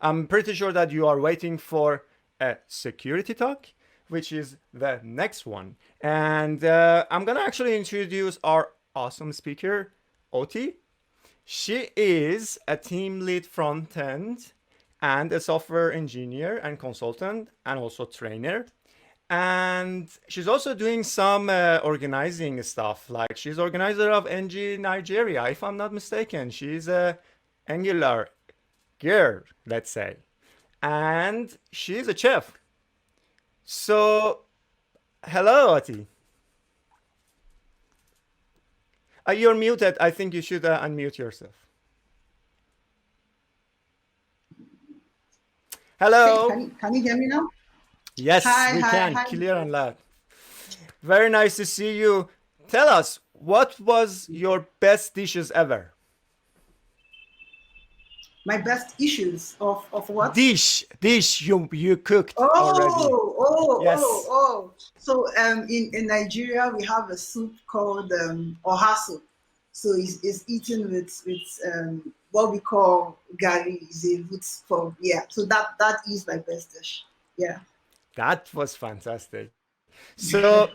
I'm pretty sure that you are waiting for a security talk, which is the next one. And I'm gonna actually introduce our awesome speaker, Oti. She is a team lead front end and a software engineer and consultant and also trainer. And she's also doing some organizing stuff. Like she's organizer of NG Nigeria, if I'm not mistaken. She's a Angular girl, let's say. And she's a chef. So, hello, Oti. You're muted. I think you should unmute yourself. Hello. Okay, can you hear me now? Yes, we can. Hi. Clear and loud. Very nice to see you. Tell us, what was your best dishes ever? My best issues of what? Dish you cooked already. Yes. So in Nigeria we have a soup called oha soup. So it's eaten with what we call gari, is a root for, yeah. So that is my best dish. Yeah. That was fantastic. So,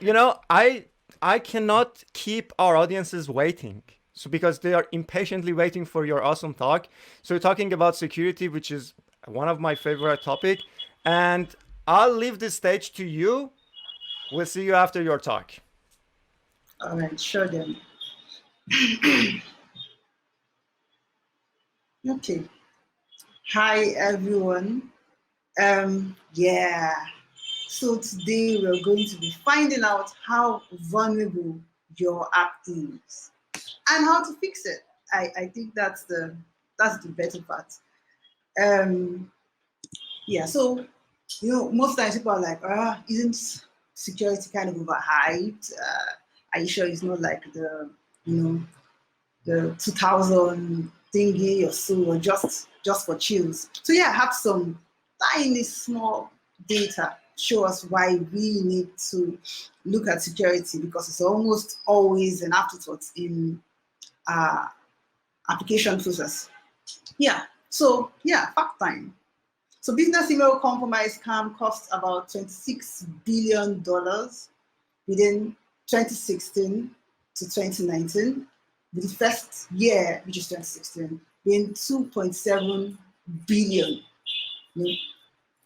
I cannot keep our audiences waiting. So because they are impatiently waiting for your awesome talk. So you're talking about security, which is one of my favorite topic. And I'll leave the stage to you. We'll see you after your talk. All right, sure then. Okay. Hi everyone. Yeah. So today we're going to be finding out how vulnerable your app is and how to fix it. I think that's the better part. Yeah, so most times people are like, isn't security kind of overhyped? Are you sure it's not like the 2000 thingy or so, or just for chills? So yeah, I have some tiny small data show us why we need to look at security, because it's almost always an afterthought in application process. Yeah, so yeah, fact time. So business email compromise scam cost about $26 billion within 2016 to 2019. The first year, which is 2016, being 2.7 billion.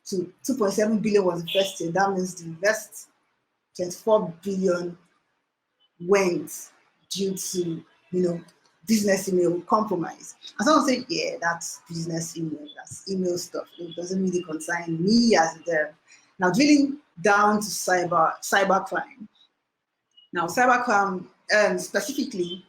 So 2.7 billion was the first year. That means the rest 24 billion went due to business email compromise. And someone say, yeah, that's business email, that's email stuff. It doesn't really concern me as a dev. Now drilling down to cybercrime. Now cybercrime specifically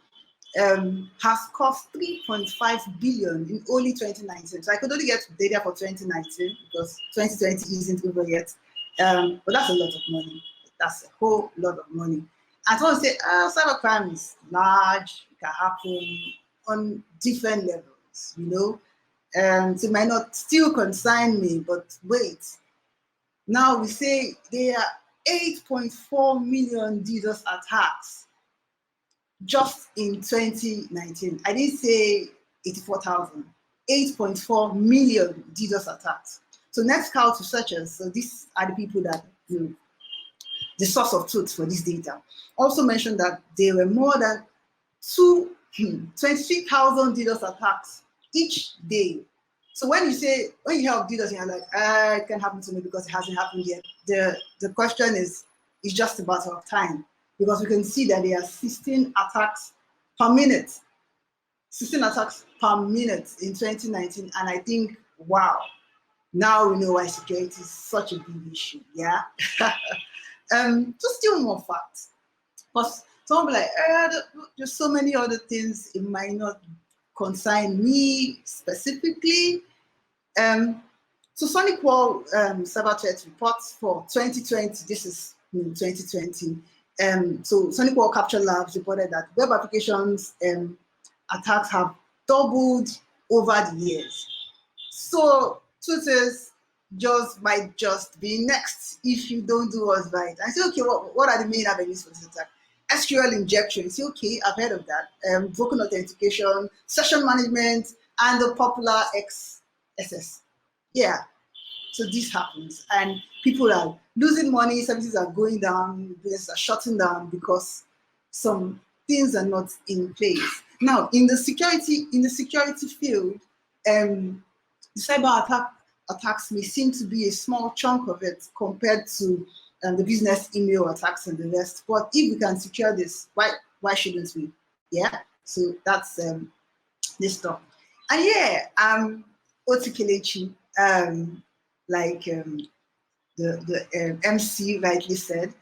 has cost 3.5 billion in only 2019. So I could only get data for 2019 because 2020 isn't over yet. But that's a lot of money. That's a whole lot of money. And someone say, cybercrime is large, it can happen on different levels, so it might not still concern me, but wait. Now we say there are 8.4 million DDoS attacks just in 2019. I didn't say 84,000, 8.4 million DDoS attacks. So NetScout researchers, so these are the people that the source of truth for this data, also mentioned that there were more than 23,000 DDoS attacks each day. So when you hear of DDoS, you're like, it can happen to me because it hasn't happened yet. The question is, it's just a matter of time, because we can see that there are 16 attacks per minute. 16 attacks per minute in 2019, and I think, wow, now we know why security is such a big issue, yeah? Just still more facts. Because someone will be like, there's so many other things, it might not concern me specifically. So SonicWall cyber threat reports for 2020, this is 2020. So SonicWall Capture Labs reported that web applications attacks have doubled over the years. So truth is, might just be next if you don't do what's right. I say, okay, what are the main avenues for this attack? SQL injection. Say, okay, I've heard of that. Broken authentication, session management, and the popular XSS. Yeah. So this happens, and people are losing money, services are going down, businesses are shutting down because some things are not in place. Now, in the security field, the attacks may seem to be a small chunk of it compared to the business email attacks and the rest. But if we can secure this, why shouldn't we? Yeah. So that's this stuff. And yeah, Oti Kelechi, like the MC rightly said.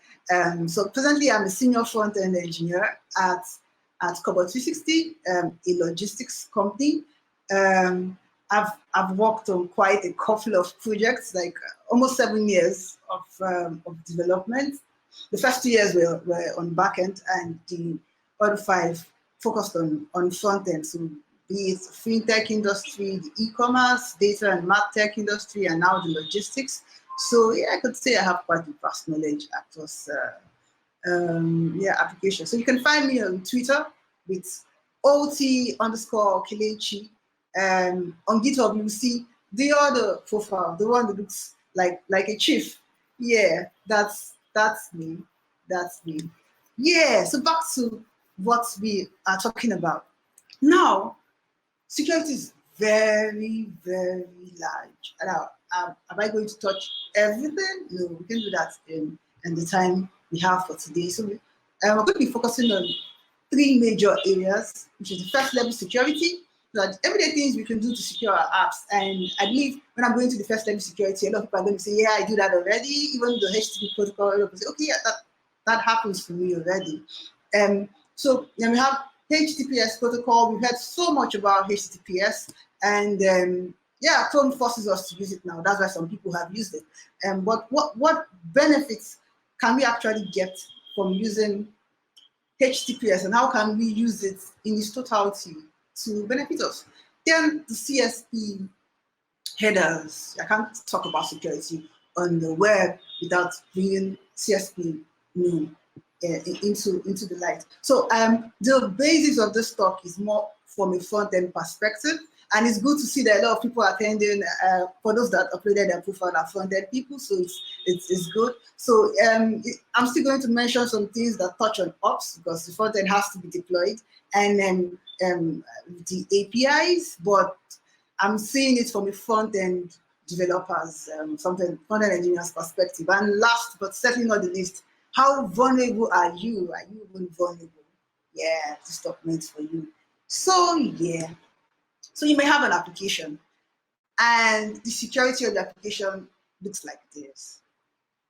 So presently, I'm a senior front-end engineer at Cobalt 360, a logistics company. I've worked on quite a couple of projects, like almost 7 years of development. The first 2 years were on backend, and the other 5 focused on front end. So be it fintech industry, the e-commerce, data and math tech industry, and now the logistics. So yeah, I could say I have quite a vast knowledge across applications. So you can find me on Twitter with OT_Kelechi. On GitHub, you see the other profile, the one that looks like a chief. Yeah, that's me. That's me. Yeah. So back to what we are talking about now. Security is very, very large. Now, am I going to touch everything? No, we can do that in the time we have for today. So we're going to be focusing on 3 major areas, which is the first level security, that everyday things we can do to secure our apps. And I believe when I'm going to the first level security, a lot of people are going to say, yeah, I do that already. Even the HTTP protocol, people say, okay, yeah, that happens for me already. So then we have HTTPS protocol. We've heard so much about HTTPS, and yeah, Chrome forces us to use it now. That's why some people have used it. But what benefits can we actually get from using HTTPS, and how can we use it in its totality to benefit us? Then the CSP headers. I can't talk about security on the web without bringing CSP into the light. So the basis of this talk is more from a front-end perspective, and it's good to see that a lot of people are attending. For those that uploaded their profile are front-end people, so it's good. So I'm still going to mention some things that touch on ops, because the front-end has to be deployed, and then the APIs, but I'm seeing it from a front-end developers, front-end engineers perspective. And last but certainly not the least, how vulnerable are you? Are you even vulnerable? Yeah, this stuff meant for you. So yeah, so you may have an application, and the security of the application looks like this.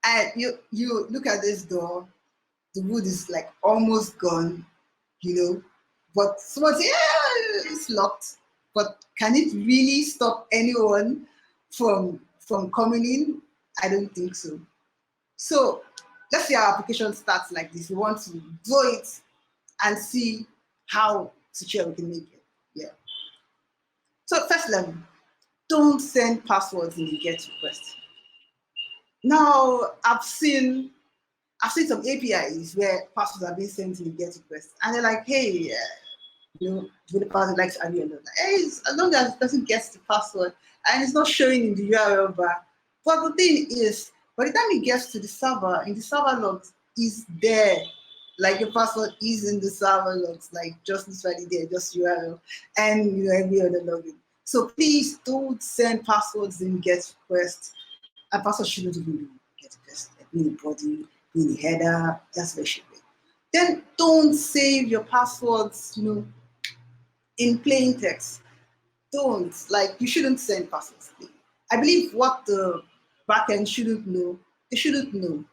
And you look at this door, the wood is like almost gone, but someone say, yeah, it's locked. But can it really stop anyone from coming in? I don't think so. So let's say our application starts like this. We want to do it and see how secure we can make it. Yeah. So first level, don't send passwords in the GET request. Now I've seen some APIs where passwords are being sent in the GET request, and they're like, hey, developers would like to add you another. Hey, as long as the person gets the password and it's not showing in the URL bar. But the thing is, by the time it gets to the server, in the server logs, is there. Like your password is in the server logs, like just literally there, just URL, and every other login. So please don't send passwords in GET request. A password shouldn't even be GET request. Be in the body, be in the header. That's where it should be. Then don't save your passwords, in plain text. Don't, you shouldn't send passwords. I believe what the backend shouldn't know, they shouldn't know,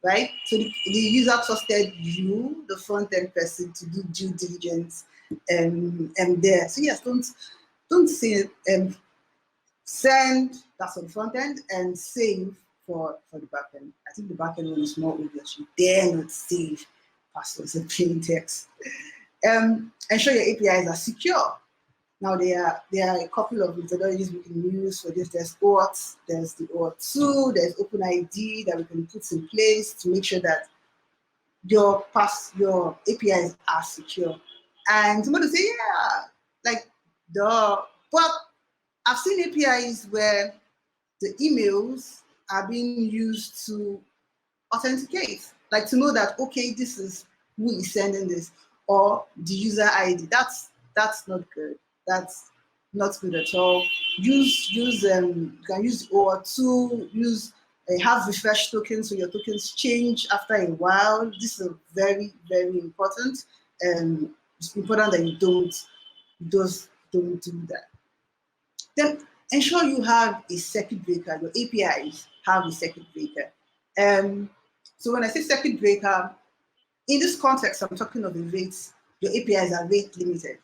right? So the user trusted you, the front-end person, to do due diligence and there. So yes, don't say send, that's on the front end, and save for the backend. I think the backend one is more obvious. You dare not save passwords in plain text. Ensure your APIs are secure. Now there are a couple of methodologies we can use for this. There's OAuth, there's the OAuth 2, there's OpenID that we can put in place to make sure that your APIs are secure. And somebody say, yeah, but I've seen APIs where the emails are being used to authenticate, like to know that, okay, this is who is sending this, or the user ID. That's not good. That's not good at all. You can use OAuth2, have refresh tokens, so your tokens change after a while. This is very, very important. It's important that you don't do that. Then ensure you have a circuit breaker. Your APIs have a circuit breaker. So when I say circuit breaker, in this context, I'm talking of the rates. Your APIs are rate limited.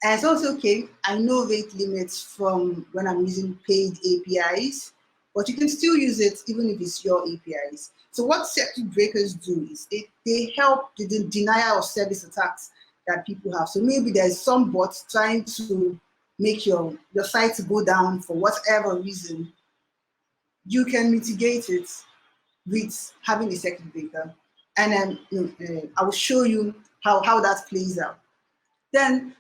And it's also okay, I know rate limits from when I'm using paid APIs, but you can still use it even if it's your APIs. So what circuit breakers do is they help the denial of service attacks that people have. So maybe there's some bot trying to make your site go down for whatever reason. You can mitigate it with having a circuit breaker. And then I will show you how that plays out. Then,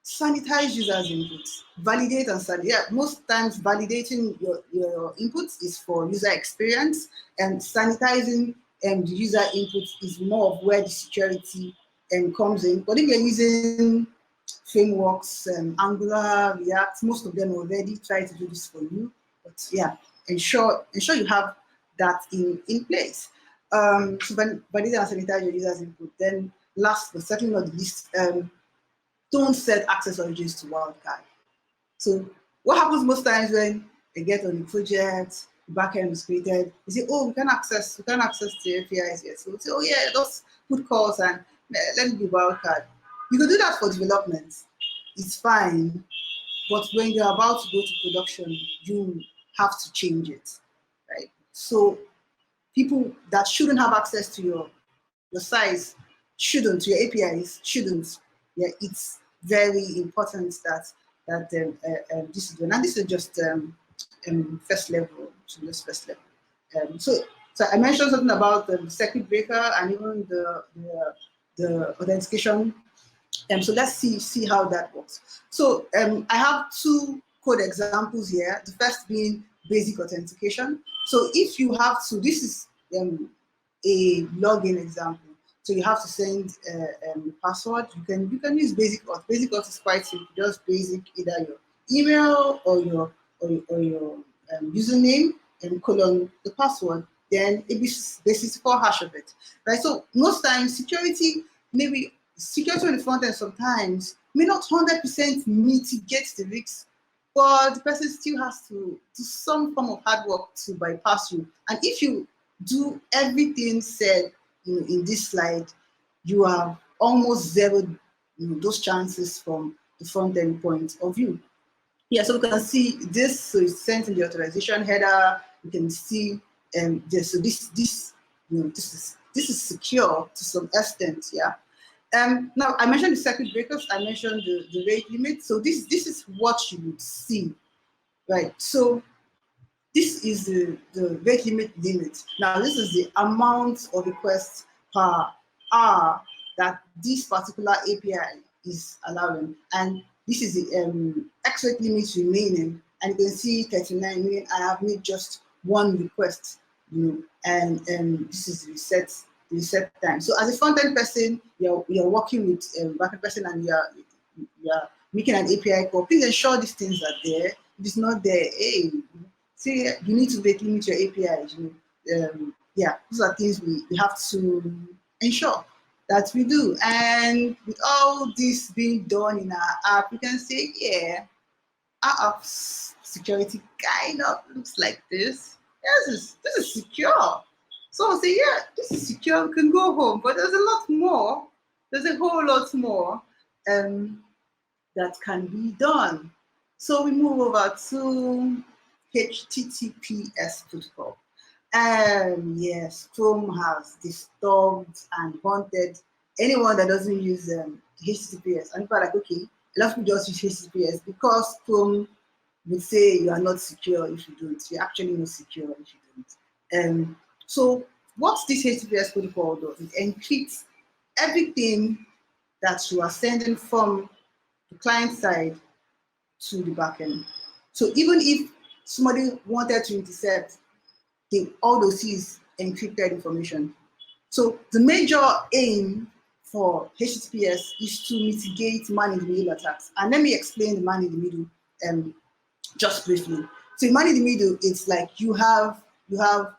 sanitize users' inputs. Validate and sanitize. Yeah, most times validating your inputs is for user experience, and sanitizing the user inputs is more of where the security comes in. But if you're using frameworks, Angular, React, most of them already try to do this for you. But yeah, ensure you have that in place. So validate and sanitize your users' input. Then last but certainly not the least, don't set access origins to wildcard. So what happens most times when they get on the project, the backend is created, they say, oh, we can't access the APIs yet. So we say, oh yeah, just put calls and let it be wildcard. You can do that for development. It's fine. But when you're about to go to production, you have to change it, right? So people that shouldn't have access to your sites shouldn't, your APIs shouldn't. Yeah, it's very important that this is done. And this is just first level, so just first level. So I mentioned something about the circuit breaker and even the authentication. So let's see how that works. So I have two code examples here. The first being basic authentication. So if you have to, this is a login example. So you have to send a password. You can use basic auth. Basic auth is quite simple. Just basic, either your email or your username and colon the password. Then a base64 hash of it, right? So most times security on the front end sometimes may not 100% mitigate the risks, but the person still has to do some form of hard work to bypass you. And if you do everything said in this slide, you have almost zeroed those chances from the front end point of view. Yeah, so we can see this. So it's sent in the authorization header. You can see this. So this is secure to some extent. Yeah. Now I mentioned the circuit breakers. I mentioned the rate limit. So this is what you would see, right? So this is the rate limit. Now this is the amount of requests per hour that this particular API is allowing, and this is the X rate limit remaining. And you can see 39 million. I have made just one request, and this is the reset time. So as a front-end person, you're working with a back-end person, and you're making an API call. Please ensure these things are there. If it's not there, hey, see, you need to rate limit your APIs. Yeah, these are things we have to ensure that we do. And with all this being done in our app, you can say, yeah, our app's security kind of looks like this. Yes, this is secure. So I'll say, yeah, this is secure, we can go home. But there's a lot more. There's a whole lot more that can be done. So we move over to HTTPS protocol. Yes, Chrome has disturbed and haunted anyone that doesn't use HTTPS. And people are like, okay, a lot of people just use HTTPS because Chrome would say you are not secure if you don't. You're actually not secure if you don't. So what this HTTPS protocol does, it encrypts everything that you are sending from the client side to the backend. So even if somebody wanted to intercept, all those is encrypted information. So the major aim for HTTPS is to mitigate man-in-the-middle attacks. And let me explain the man-in-the-middle just briefly. So in man-in-the-middle, it's like you have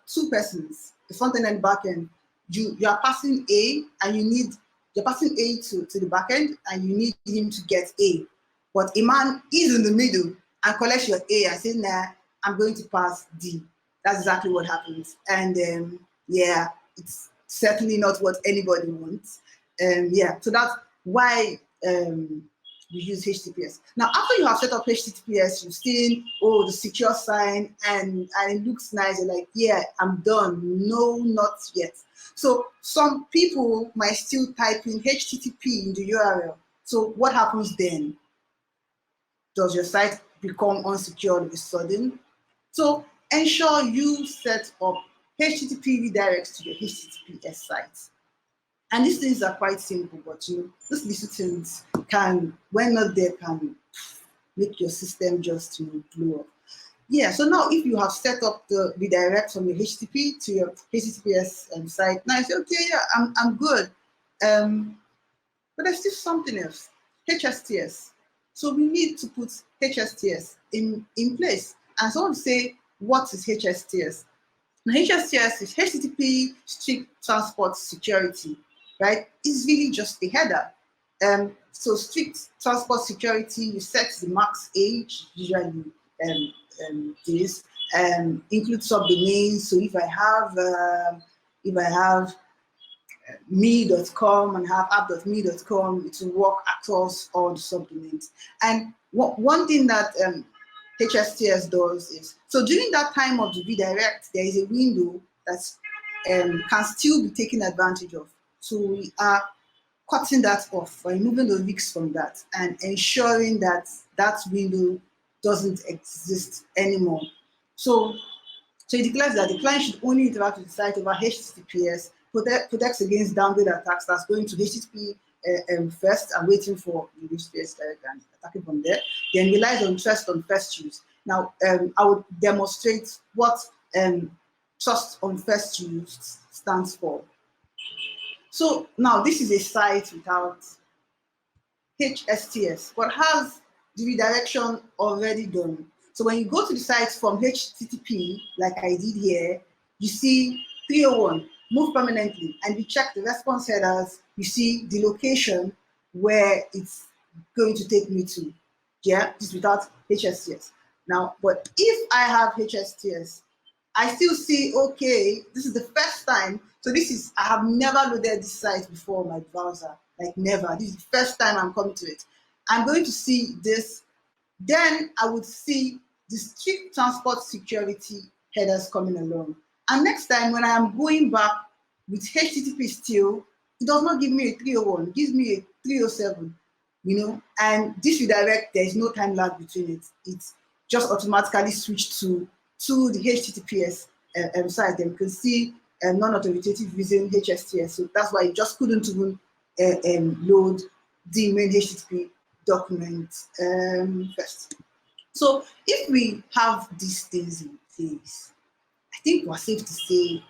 two persons, the front end and back end. You are passing A, and you're passing A to the back end, and you need him to get A. But a man is in the middle and collects your A and says, nah, I'm going to pass D. That's exactly what happens. And yeah, it's certainly not what anybody wants. Yeah, so that's why we use HTTPS. Now, after you have set up HTTPS, you've seen, oh, the secure sign, and it looks nice. You're like, yeah, I'm done. No, not yet. So some people might still type in HTTP in the URL. So what happens then? Does your site become unsecured all of a sudden? So ensure you set up HTTP redirects to your HTTPS site. And these things are quite simple, but these little things can, when not there, can make your system just blow up. Yeah, so now if you have set up the redirect from your HTTP to your HTTPS site, now you say, okay, yeah, I'm good. But there's still something else, HSTS. So we need to put HSTS in place. And someone say, what is HSTS? Now, HSTS is HTTP Strict Transport Security, right? It's really just a header. So strict transport security, you set the max age, usually this, include subdomains. So if I have me.com and have app.me.com, it will work across all the subdomains. And one thing that HSTS does is, so during that time of the redirect, there is a window that can still be taken advantage of. So we are cutting that off, removing the leaks from that, and ensuring that that window doesn't exist anymore. So it declares that the client should only interact with the site over HTTPS, protects against downgrade attacks that's going to HTTP first and waiting for the HTTPS direct and attacking from there, then relies on trust on first use. Now, I would demonstrate what trust on first use stands for. So now this is a site without HSTS, but has the redirection already done. So when you go to the site from HTTP, like I did here, you see 301, move permanently, and you check the response headers, you see the location where it's going to take me to. Yeah, this is without HSTS. Now, but if I have HSTS, I still see, okay, this is the first time. So I have never loaded this site before on my browser, like never. This is the first time I'm coming to it. I'm going to see this. Then I would see the strict transport security headers coming along. And next time when I am going back with HTTP still, it does not give me a 301, it gives me a 307, and this redirect, there is no time lag between it. It's just automatically switched to the HTTPS site. Then you can see non-authoritative using HSTS. So that's why it just couldn't even load the main HTTP document first. So if we have these things in place, I think we're safe to say,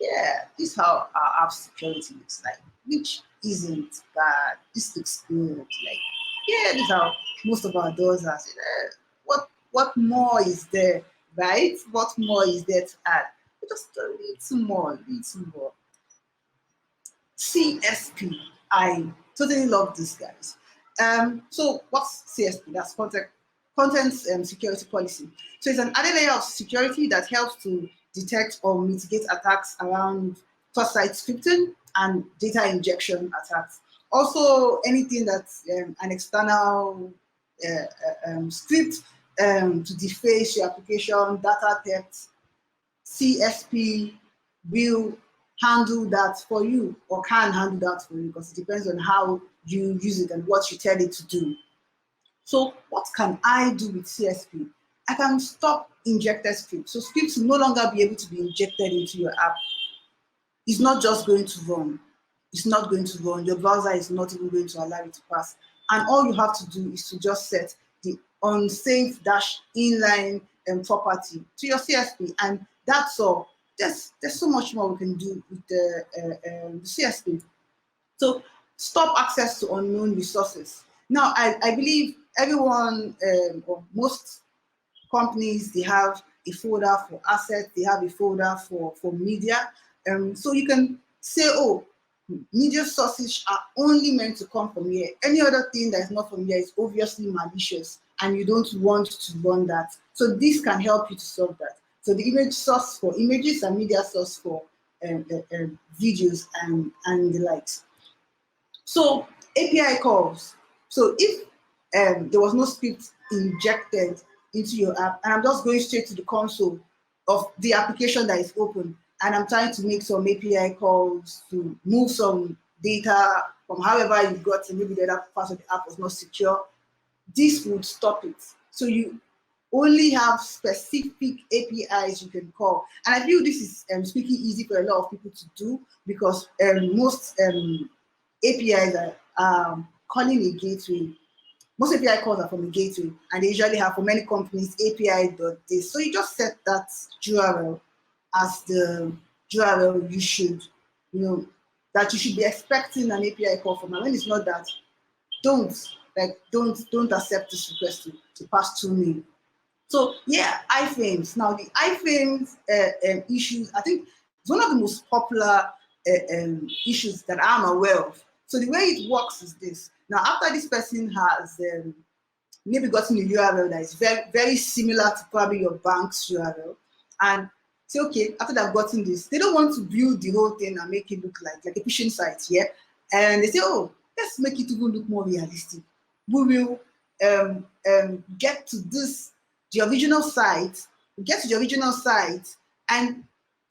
yeah, this is how our app security looks like, which isn't bad. This looks good. Like, yeah, this is how most of our doors are. So, what more is there, right? What more is there to add? Just a little more, CSP. I totally love these guys. So what's CSP? That's content security policy. So it's an added layer of security that helps to detect or mitigate attacks around cross-site scripting and data injection attacks. Also, anything that's an external script to deface your application, data theft, CSP will handle that for you, or can handle that for you, because it depends on how you use it and what you tell it to do. So what can I do with CSP? I can stop injected scripts. So scripts will no longer be able to be injected into your app. It's not just going to run. It's not going to run. Your browser is not even going to allow it to pass. And all you have to do is to just set the unsafe-inline property to your CSP, and that's all. There's so much more we can do with the CSP. So stop access to unknown resources. Now, I believe everyone or most companies, they have a folder for assets, they have a folder for media. So you can say, oh, media sources are only meant to come from here. Any other thing that is not from here is obviously malicious, and you don't want to run that. So this can help you to solve that. So the image source for images and media source for videos and the likes. So API calls. So if there was no script injected into your app, and I'm just going straight to the console of the application that is open, and I'm trying to make some API calls to move some data from however you got to, maybe the other part of the app was not secure, this would stop it. So you only have specific APIs you can call. And I feel this is speaking easy for a lot of people to do, because most APIs are calling a gateway. Most API calls are from a gateway, and they usually have, for many companies, API.this. So you just set that URL as the URL you should, that you should be expecting an API call from. And when it's not that, don't accept this request to pass through me. So yeah, iframes. Now the iframes issues, I think it's one of the most popular issues that I'm aware of. So the way it works is this. Now, after this person has maybe gotten a URL that is very, very similar to probably your bank's URL, and say, okay, after they've gotten this, they don't want to build the whole thing and make it look like a phishing site, yeah? And they say, oh, let's make it even look more realistic. We will get to the original site, and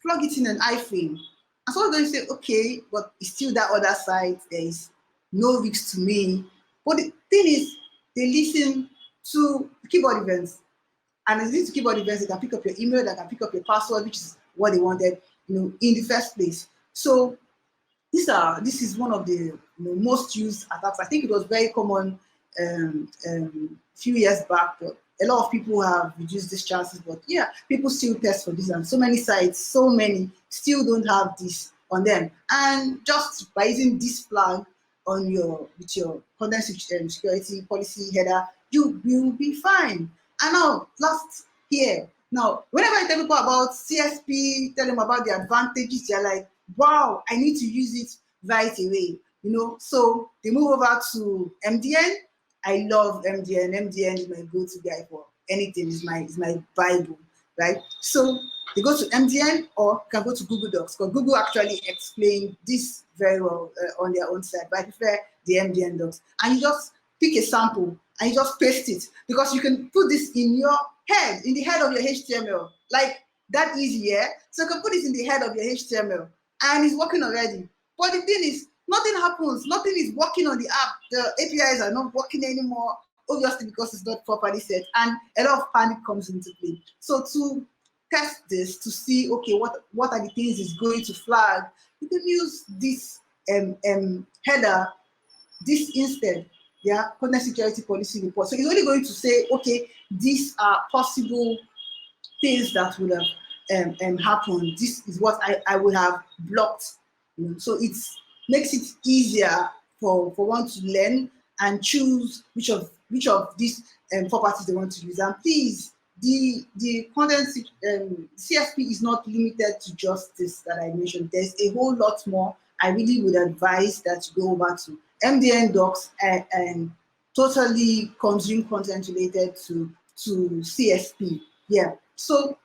plug it in an iframe. And so we're going to say, okay, but it's still that other site. There is no risk to me. But the thing is, they listen to keyboard events. And as these keyboard events, they can pick up your email, they can pick up your password, which is what they wanted, in the first place. So this is one of the most used attacks. I think it was very common a few years back, but a lot of people have reduced these chances. But yeah, people still test for this, and so many sites, so many still don't have this on them. And just by using this flag on with your content security policy header, you will be fine. And now, last here. Now, whenever I tell people about CSP, tell them about the advantages, they're like, wow, I need to use it right away. So they move over to MDN. I love MDN. MDN is my go-to guy for anything. Is my Bible, right? So they go to MDN, or can go to Google Docs, because Google actually explained this very well on their own site. But I prefer the MDN Docs. And you just pick a sample and you just paste it, because you can put this in your head, in the head of your HTML, like that easy, yeah? So you can put it in the head of your HTML, and it's working already. But the thing is, nothing happens. Nothing is working on the app. The APIs are not working anymore, obviously because it's not properly set, and a lot of panic comes into play. So to test this, to see, okay, what are the things it's going to flag, you can use this header, this instead, yeah, content security policy report. So it's only going to say, okay, these are possible things that would have happened. This is what I would have blocked. So it makes it easier for one to learn and choose which of these properties they want to use. And please, the content CSP is not limited to just this that I mentioned. There's a whole lot more. I really would advise that you go over to MDN Docs and totally consume content related to CSP. Yeah. So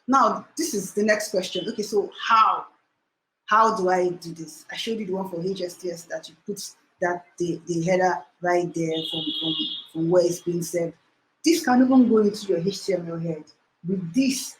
now this is the next question. Okay, so how do I do this? I showed you the one for HSTS that you put that the header right there from where it's being said. This can even go into your HTML head. With this,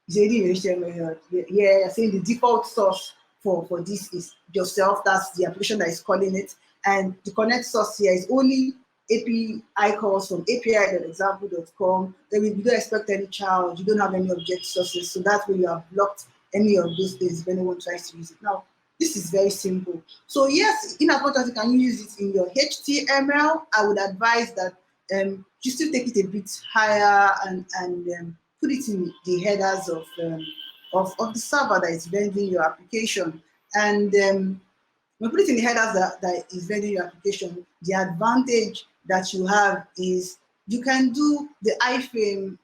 is already in your HTML head. Yeah, saying the default source for this is yourself. That's the application that is calling it. And the connect source here is only API calls from api.example.com. Then we don't expect any charge. You don't have any object sources. So that's where you have blocked any of those things if anyone tries to use it. Now, this is very simple. So yes, in as much as you can use it in your HTML, I would advise that you still take it a bit higher and put it in the headers of the server that is vending your application. And when you put it in the headers that is vending your application, the advantage that you have is you can do the iframe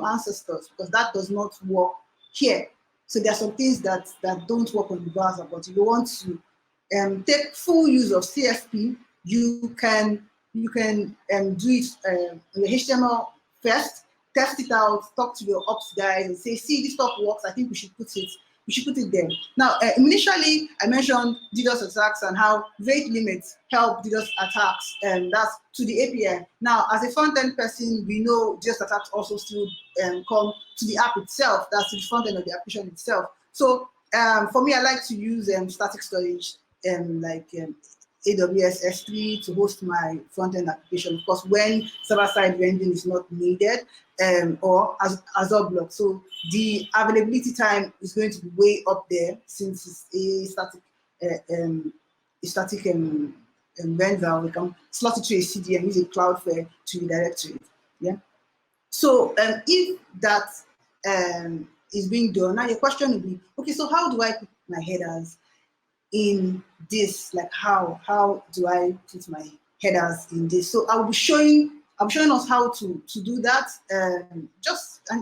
ancestors, because that does not work here. So there are some things that don't work on the browser, but if you want to take full use of CSP, you can do it in the HTML first, test it out, talk to your ops guys and say, see, this stuff works, I think we should put it there. Now, initially, I mentioned DDoS attacks and how rate limits help DDoS attacks, and that's to the API. Now, as a front-end person, we know DDoS attacks also still come to the app itself, that's the front end of the application itself. So for me, I like to use static storage like AWS S3 to host my front-end application. Of course, when server-side rendering is not needed, or Azure Block. So the availability time is going to be way up there, since it's a static vendor. We can slot it to a CD and use a Cloudflare to redirect to it. Yeah. So if that is being done, now your question will be, okay, so how do I put my headers in this? Like how do I put my headers in this? So I'm showing us how to do that. And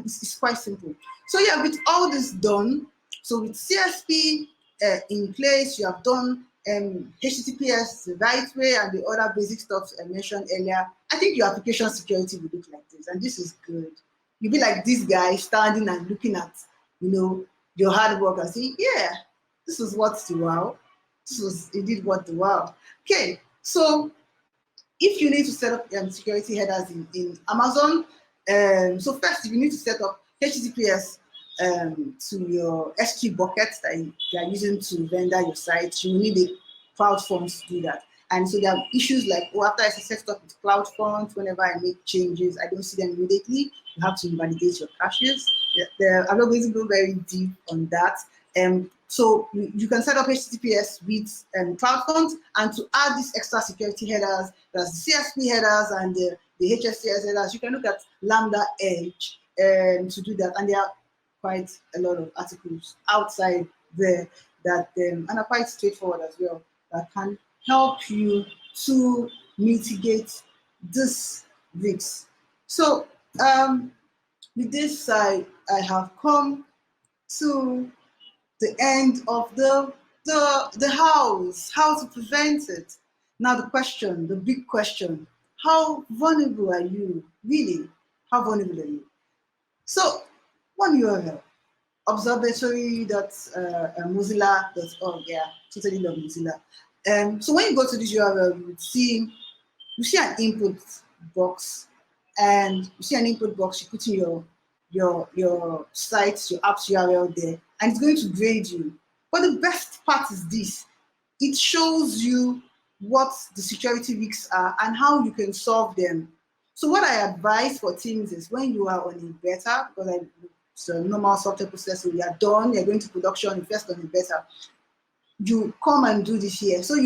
it's quite simple. So yeah, with all this done, so with CSP in place, you have done HTTPS the right way and the other basic stuff I mentioned earlier. I think your application security will look like this, and this is good. You'll be like this guy standing and looking at your hard work and saying, yeah, this is what's the wow. This was indeed what the wow. Okay, so if you need to set up security headers in Amazon, so first you need to set up HTTPS to your S3 buckets that you are using to render your site. You will need a CloudFront to do that. And so there are issues like, after I set up with CloudFront, whenever I make changes, I don't see them immediately. You have to invalidate your caches. I'm not going to go very deep on that. So you can set up HTTPS with CloudFront, and to add these extra security headers, there's the CSP headers and the HSCS headers. You can look at Lambda Edge to do that, and there are quite a lot of articles outside there that and are quite straightforward as well, that can help you to mitigate this risk. So with this, I have come to the end of the how to prevent it. Now the big question, how vulnerable are you? Really, how vulnerable are you? So one URL, observatory.mozilla.org. Yeah, totally love Mozilla. So when you go to this URL, you see an input box, and you see an input box. You put in your site, your app's URL there, and it's going to grade you. But the best part is this: it shows you what the security risks are and how you can solve them. So what I advise for teams is, when you are on a beta, because it's a normal software process, so you are done, you're going to production, you first on a beta, you come and do this here. So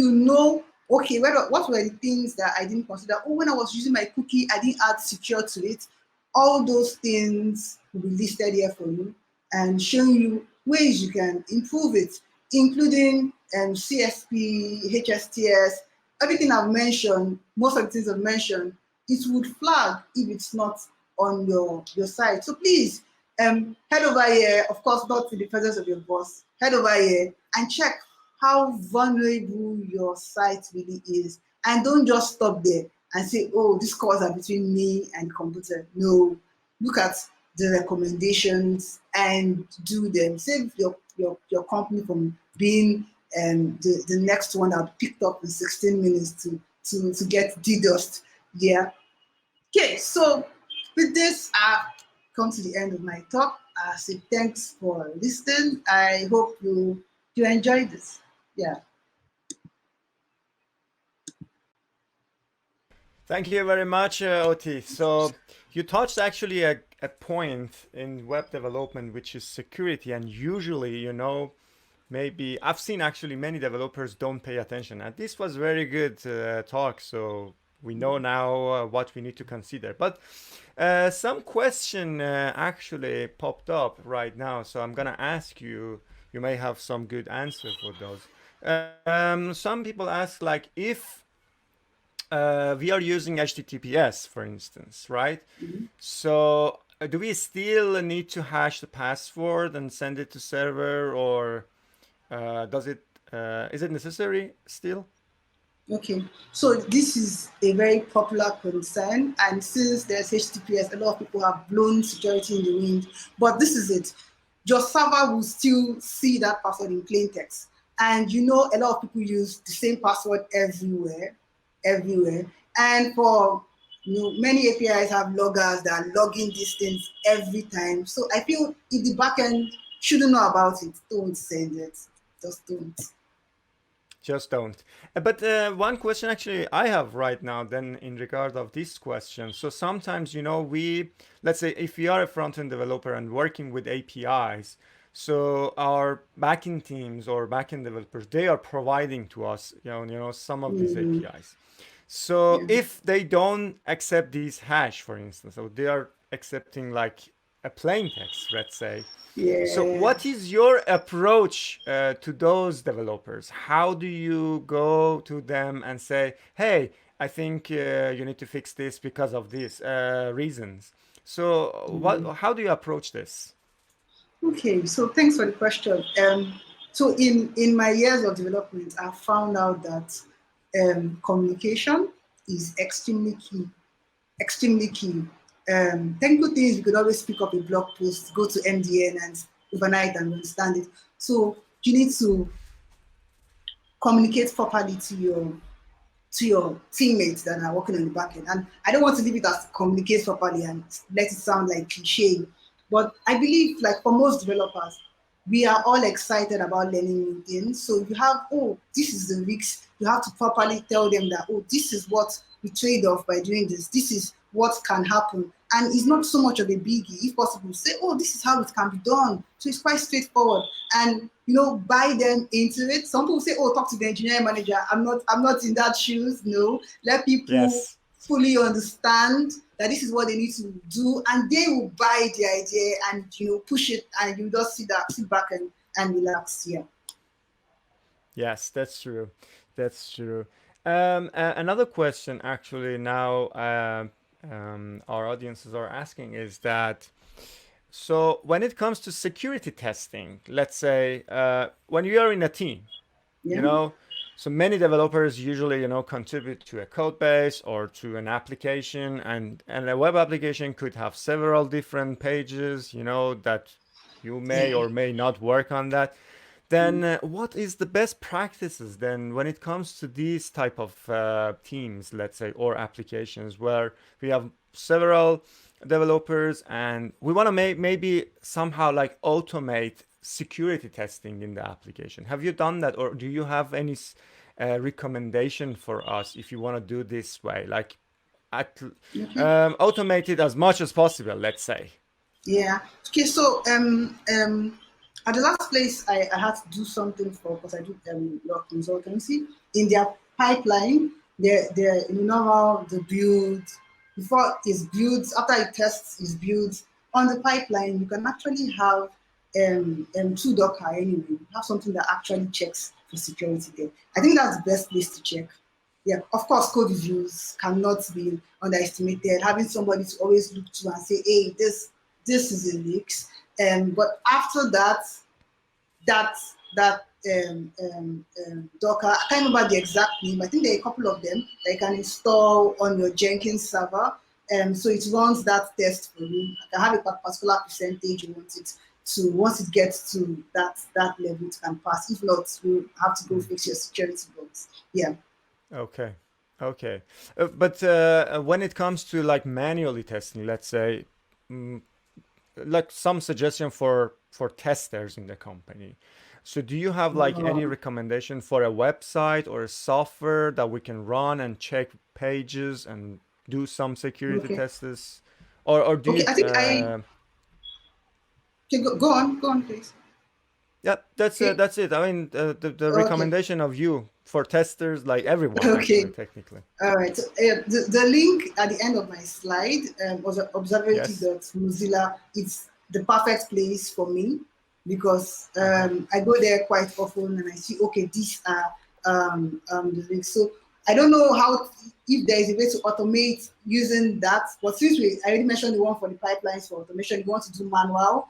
okay, what were the things that I didn't consider? Oh, when I was using my cookie, I didn't add secure to it. All those things will be listed here for you and showing you ways you can improve it, including CSP, HSTS, everything I've mentioned, most of the things I've mentioned, it would flag if it's not on your site. So please head over here, of course, not in the presence of your boss, head over here and check how vulnerable your site really is. And don't just stop there and say, oh, these calls are between me and the computer. No, look at the recommendations and do them. Save your company from being the next one that picked up in 16 minutes to get DDoSed. Yeah. Okay, so with this, I've come to the end of my talk. I say thanks for listening. I hope you enjoyed this. Yeah. Thank you very much, Oti. So you touched actually a point in web development, which is security. And usually, maybe I've seen actually many developers don't pay attention. And this was very good talk. So we know now what we need to consider. But some question actually popped up right now, so I'm gonna ask you. You may have some good answer for those. Some people ask, like, if we are using HTTPS, for instance, right? Mhm. So do we still need to hash the password and send it to server, or does it is it necessary still? Okay, so this is a very popular concern, and since there's HTTPS, a lot of people have blown security in the wind. But this is it: your server will still see that password in plain text, and you know a lot of people use the same password everywhere. And for many APIs have loggers that are logging these things every time. So I feel if the backend shouldn't know about it, don't send it. Just don't. Just don't. But one question actually I have right now, then, in regard of this question. So sometimes, let's say if we are a front-end developer and working with APIs, so our backend teams or backend developers, they are providing to us, some of these Mm, APIs. So yeah. if they don't accept these hash, for instance, so they are accepting like a plain text, let's say. So Yeah. what is your approach to those developers? How do you go to them and say, "Hey, I think you need to fix this because of these reasons"? So how do you approach this? Okay, so thanks for the question. So in my years of development, I found out that communication is extremely key. Extremely key. Technical things you could always pick up a blog post, go to MDN and overnight and understand it. So you need to communicate properly to your teammates that are working on the back end. And I don't want to leave it as communicate properly and let it sound like cliche. But I believe, like for most developers, we are all excited about learning new things. So you have, oh, this is the risks. You have to properly tell them that, oh, this is what we trade off by doing this. This is what can happen. And it's not so much of a biggie. If possible, say, oh, this is how it can be done. So it's quite straightforward. And buy them into it. Some people say, oh, talk to the engineering manager. I'm not in that shoes. No. Let people Yes. fully understand that this is what they need to do, and they will buy the idea and push it, and you just sit back and relax. Yeah. Yes, that's true. That's true. Another question, actually, now our audiences are asking is that, so when it comes to security testing, let's say when you are in a team, you Yeah. know, so many developers usually, contribute to a code base or to an application, and a web application could have several different pages, that you may Yeah. or may not work on that. Then what is the best practices then when it comes to these type of teams, let's say, or applications where we have several developers and we want to maybe somehow like automate security testing in the application? Have you done that, or do you have any recommendation for us if you want to do this way, like at, Okay. automate it as much as possible, let's say? Yeah. Okay. So at the last place I had to do something for, because I do law consultancy, in their pipeline, they're in normal the build before it's built, after it tests is built on the pipeline. You can actually have two Docker anyway. You have something that actually checks for security there. I think that's the best place to check. Yeah, of course, code reviews cannot be underestimated. Having somebody to always look to and say, hey, this is a leaks. But after that, that that Docker, I can't remember the exact name. I think there are a couple of them that you can install on your Jenkins server. So it runs that test for you. I can have a particular percentage you want it to. Once it gets to that level, it can pass. If not, you have to go Mm. fix your security bugs. Yeah. Okay. Okay. But when it comes to like manually testing, let's say, mm, like some suggestion for testers in the company. So do you have like any Um, recommendation for a website or a software that we can run and check pages and do some security okay. tests? Or do Okay. I you think I. Okay, go on, please. Yeah, that's Okay. that's it. I mean, the Okay. recommendation of you for testers, like everyone, actually, Okay. technically. All right. So, the link at the end of my slide was Yes. observability.mozilla. It's the perfect place for me because Uh-huh. I go there quite often and I see, okay, these are the links. So I don't know how, if there is a way to automate using that, but since I already mentioned the one for the pipelines for automation, you want to do manual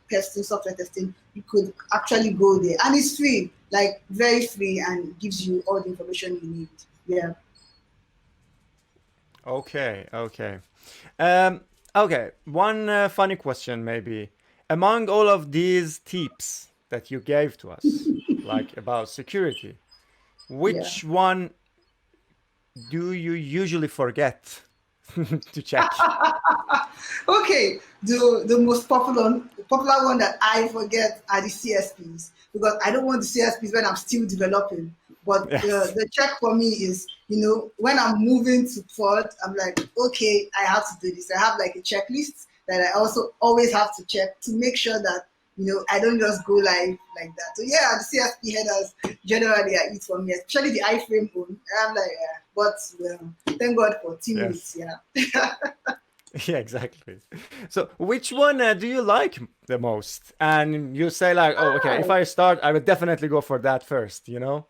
testing, software testing, you could actually go there, and it's free, like very free, and gives you all the information you need. Yeah. Okay, okay. Um, okay, one funny question maybe. Among all of these tips that you gave to us, like about security, Yeah. which one do you usually forget to check? Okay, the most popular one that I forget are the CSPs, because I don't want the CSPs when I'm still developing. But the Yes. the check for me is, when I'm moving to prod, I'm like, okay, I have to do this. I have like a checklist that I also always have to check to make sure that I don't just go live like that. So yeah, the CSP headers generally are it for me, especially the iframe one. I'm like, yeah, but thank God for teammates. Yes. Yeah. Yeah, exactly. So, which one do you like the most? And you say like, oh, okay, if I start, I would definitely go for that first, you know?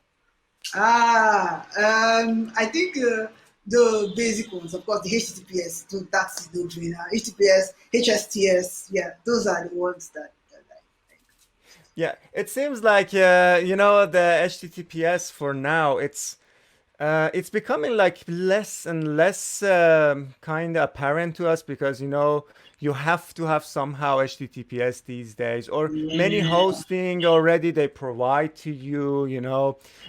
I think the basic ones, of course, the HTTPS, that's the no-brainer. HTTPS, HSTS, yeah, those are the ones that I like. Yeah, it seems like the HTTPS for now, it's becoming like less and less kind of apparent to us because you have to have somehow HTTPS these days, or many Yeah, hosting already they provide to you.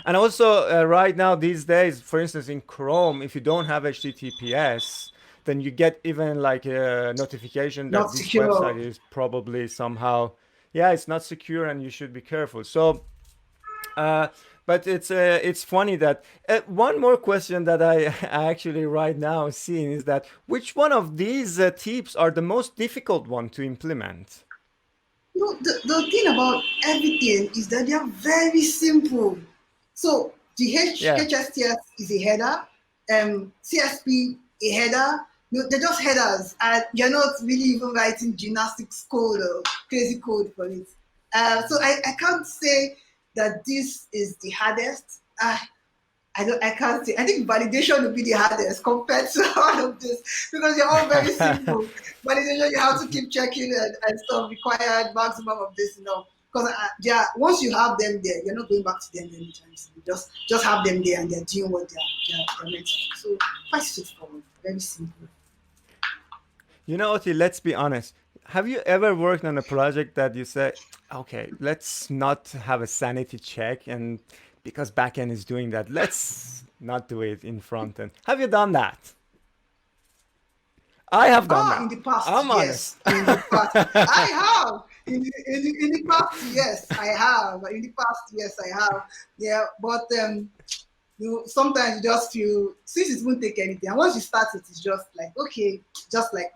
And also right now these days, for instance, in Chrome, if you don't have HTTPS, then you get even like a notification that not this website secure. is probably somehow, yeah, it's not secure and you should be careful. So uh, but it's funny that one more question that I actually right now seeing is that which one of these tips are the most difficult one to implement? The thing about everything is that they are very simple. So the Yeah, HSTS is a header, CSP a header. No, they're just headers, and you're not really even writing gymnastics code or crazy code for it. So I can't say that this is the hardest. I can't say. I think validation would be the hardest compared to all of this, because they're all very simple. Validation, you have to keep checking and stuff, required maximum of this, because yeah, once you have them there, you're not going back to them anytime soon. Just have them there and they're doing what they're meant to do. So quite straightforward, very simple. Oti, let's be honest. Have you ever worked on a project that you say, okay, let's not have a sanity check, and because backend is doing that, let's not do it in front end? Have you done that? I have done In that. the past, I'm honest. yes. In the past, I have. In the past, yes, I have. In the past, yes, I have. Yeah, but sometimes you just feel, since it won't take anything, and once you start it, it's just like, okay, just like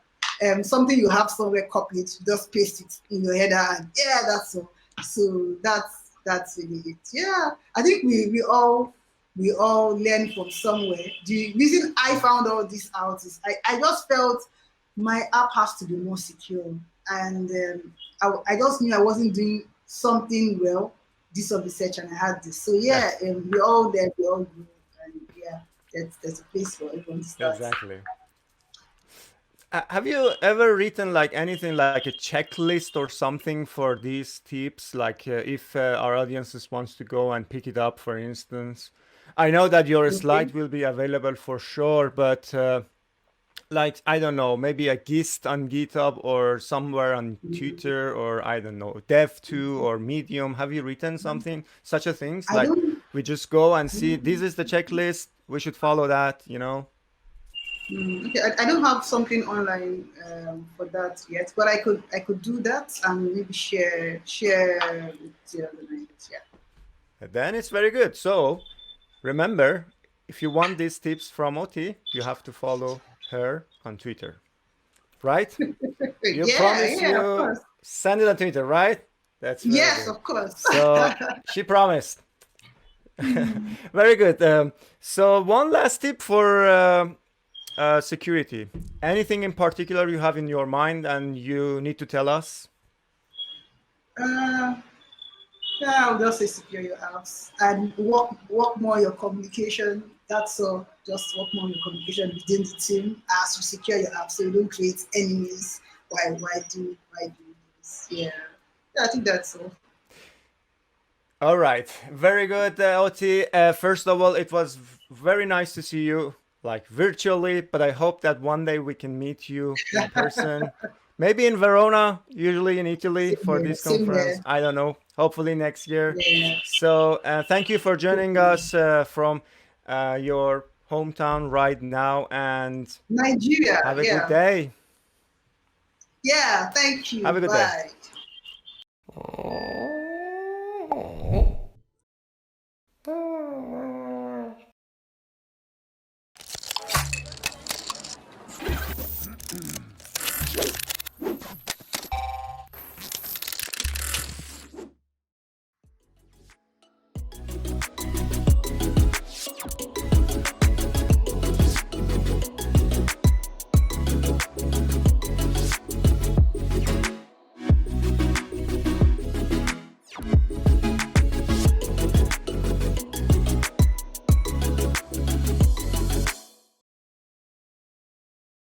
something you have somewhere copied, just paste it in your header, and yeah, that's all. So that's really it. Yeah, I think we all learn from somewhere. The reason I found all this out is I just felt my app has to be more secure, and I just knew I wasn't doing something well. This of research, and I had this. So yeah, Yes, we all there, we all grow, and yeah, there's a place for everyone to start. exactly. Have you ever written like anything like a checklist or something for these tips? Like if our audiences wants to go and pick it up, for instance. I know that your Okay. slide will be available for sure, but like I don't know, maybe a gist on GitHub or somewhere on Mm, Twitter or I don't know, Dev2 or Medium. Have you written something such a things? I Like don't. we just go and see this is the checklist. We should follow that. Okay, I don't have something online for that yet, but I could do that and maybe share with the other night. Yeah. Then it's very good. So remember, if you want these tips from Oti, you have to follow her on Twitter, right? You Yeah, promise yeah, of you course. send it on Twitter, right? That's very Yes, good. of course. So she promised. Very good. So one last tip for security. Anything in particular you have in your mind and you need to tell us? uh, yeah, I would just say secure your apps and work more your communication. That's all. Just work more your communication within the team as you secure your apps so you don't create enemies. Why do this? Yeah. Yeah, I think that's all. All right, very good, Oti. First of all, it was very nice to see you, like virtually, but I hope that one day we can meet you in person. Maybe in Verona, usually in Italy, Same for here. this Same conference. here. I don't know. Hopefully next year. Yeah. So thank you for joining us from your hometown right now, and Nigeria. have a good Yeah. day. Yeah. Thank Have you. a good day. Bye.